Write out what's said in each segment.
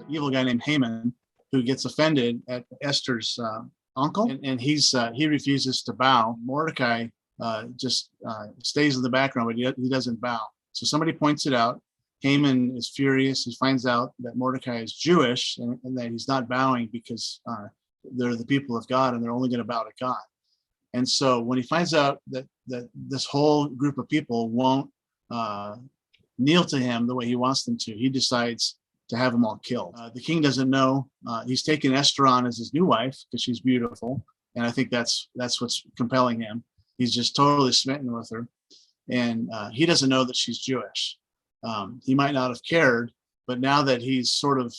evil guy named Haman who gets offended at Esther's uncle, and he refuses to bow. Mordecai just stays in the background, but he doesn't bow. So somebody points it out. Haman is furious. He finds out that Mordecai is Jewish and that he's not bowing because they're the people of God and they're only going to bow to God. And so when he finds out that this whole group of people won't kneel to him the way he wants them to, he decides to have them all killed. The king doesn't know. He's taken Esther on as his new wife because she's beautiful. And I think that's what's compelling him. He's just totally smitten with her. And he doesn't know that she's Jewish. He might not have cared, but now that he's sort of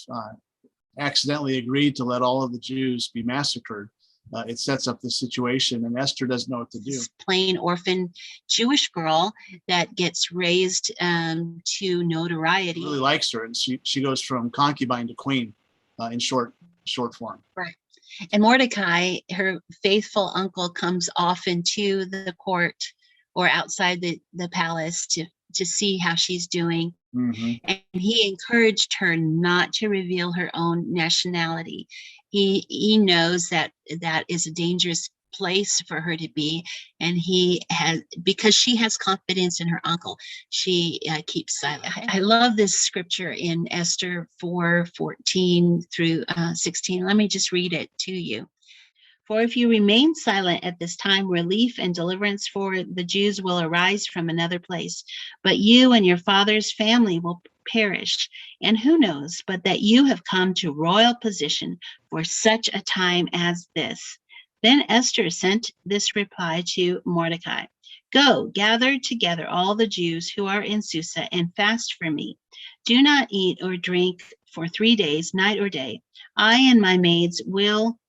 accidentally agreed to let all of the Jews be massacred, it sets up this situation, and Esther doesn't know what to do. This plain orphan Jewish girl that gets raised to notoriety. Really likes her, and she goes from concubine to queen in short form. Right. And Mordecai, her faithful uncle, comes often to the court or outside the palace to see how she's doing. Mm-hmm. And he encouraged her not to reveal her own nationality. He knows that is a dangerous place for her to be, and because she has confidence in her uncle, she keeps silent. I love this scripture in Esther 4:14 through 16. Let me just read it to you. For if you remain silent at this time, relief and deliverance for the Jews will arise from another place, but you and your father's family will perish. And who knows but that you have come to royal position for such a time as this. Then Esther sent this reply to Mordecai. Go, gather together all the Jews who are in Susa and fast for me. Do not eat or drink for 3 days, night or day. I and my maids will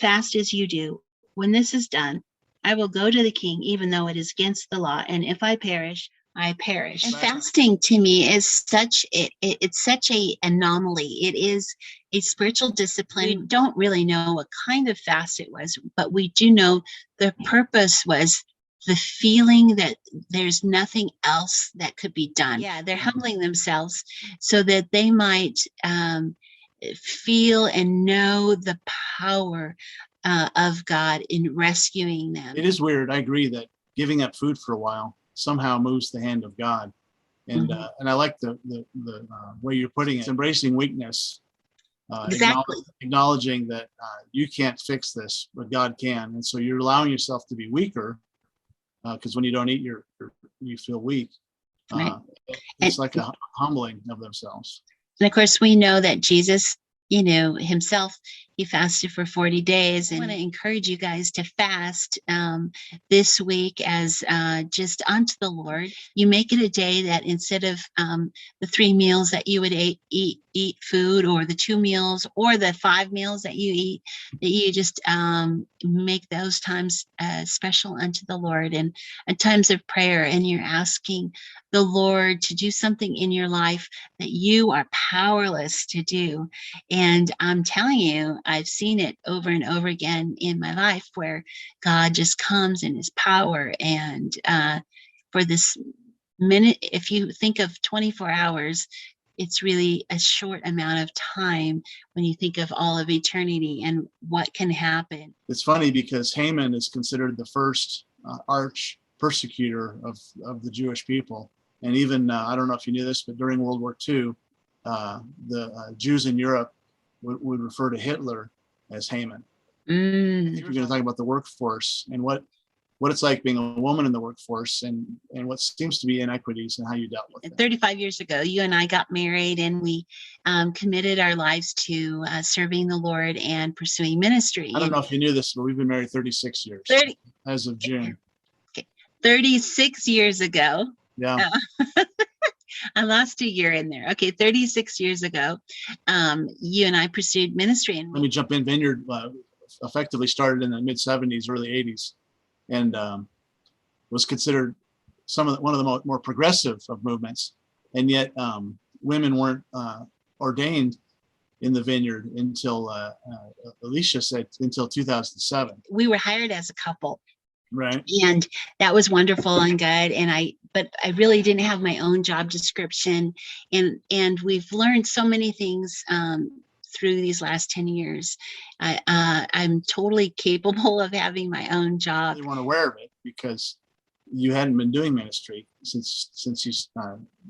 fast as you do. When this is done, I will go to the king, even though it is against the law. And if I perish, I perish. And fasting to me is it's such a anomaly. It is a spiritual discipline. We don't really know what kind of fast it was, but we do know the purpose was the feeling that there's nothing else that could be done. Yeah, they're humbling themselves so that they might feel and know the power of God in rescuing them. It is weird. I agree that giving up food for a while somehow moves the hand of God, and and I like the way you're putting it. It's embracing weakness, exactly. Acknowledging that you can't fix this, but God can, and so you're allowing yourself to be weaker because when you don't eat, you feel weak. Right. It's like a humbling of themselves. And of course, we know that Jesus, himself, he fasted for 40 days. And I want to encourage you guys to fast this week as just unto the Lord. You make it a day that instead of the 3 meals that you would eat food, or the 2 meals, or the 5 meals that you eat, that you just make those times special unto the Lord, and times of prayer. And you're asking the Lord to do something in your life that you are powerless to do. And I'm telling you, I've seen it over and over again in my life where God just comes in his power. And for this minute, if you think of 24 hours, it's really a short amount of time when you think of all of eternity and what can happen. It's funny because Haman is considered the first arch persecutor of the Jewish people. And even, I don't know if you knew this, but during World War II, the Jews in Europe would refer to Hitler as Haman. I think we're going to talk about the workforce and what it's like being a woman in the workforce, and what seems to be inequities and how you dealt with it. 35 years ago, you and I got married, and we committed our lives to serving the Lord and pursuing ministry. I don't know if you knew this, but we've been married 36 years as of June. Okay. 36 years ago. Yeah. I lost a year in there. Okay, 36 years ago, you and I pursued ministry. And let me jump in. Vineyard effectively started in the mid 70s, early 80s, and was considered one of the more progressive of movements. And yet women weren't ordained in the Vineyard until Alicia said until 2007. We were hired as a couple. Right. And that was wonderful and good. But I really didn't have my own job description. And we've learned so many things through these last 10 years. I'm totally capable of having my own job. You weren't aware of it because you hadn't been doing ministry since you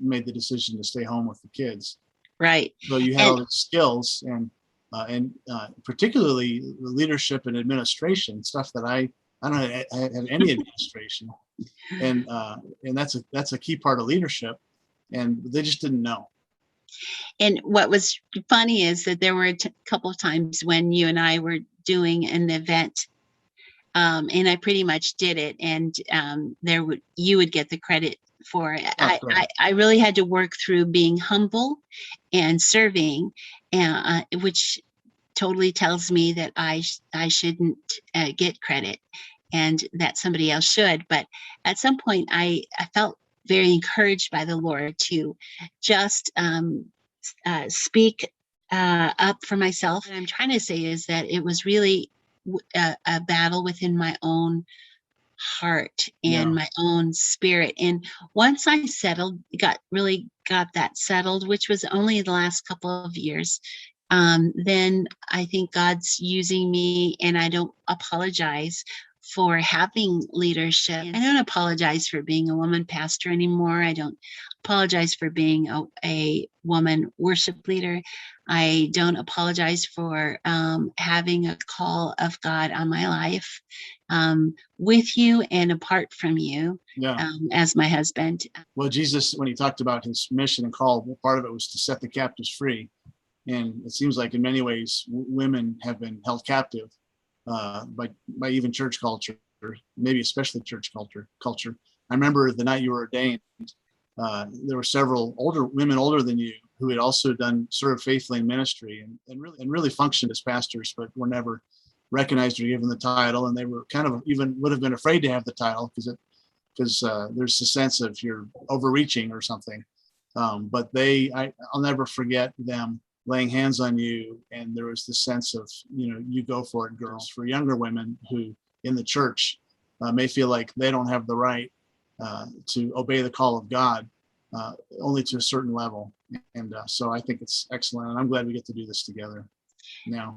made the decision to stay home with the kids. Right. So you had all the skills and particularly the leadership and administration stuff that I don't have any administration, and that's a key part of leadership, and they just didn't know. And what was funny is that there were a couple of times when you and I were doing an event, and I pretty much did it, and you would get the credit for it. I really had to work through being humble and serving, which totally tells me that I shouldn't get credit, and that somebody else should. But at some point, I felt very encouraged by the Lord to just speak up for myself. What I'm trying to say is that it was really a battle within my own heart and my own spirit. And once I got that settled, which was only the last couple of years, then I think God's using me, and I don't apologize for having leadership. I don't apologize for being a woman pastor anymore. I don't apologize for being a woman worship leader. I don't apologize for having a call of God on my life, with you and apart from you, as my husband. Well, Jesus, when he talked about his mission and call, part of it was to set the captives free. And it seems like in many ways, women have been held captive by even church culture, maybe especially church culture. I remember the night you were ordained, there were several women older than you who had also done sort of faithfully in ministry and really functioned as pastors, but were never recognized or given the title. And they were kind of even would have been afraid to have the title because there's a sense of you're overreaching or something. But I'll never forget them laying hands on you, and there was this sense of, you go for it, girls. For younger women who in the church may feel like they don't have the right to obey the call of God, only to a certain level. And so I think it's excellent, and I'm glad we get to do this together now.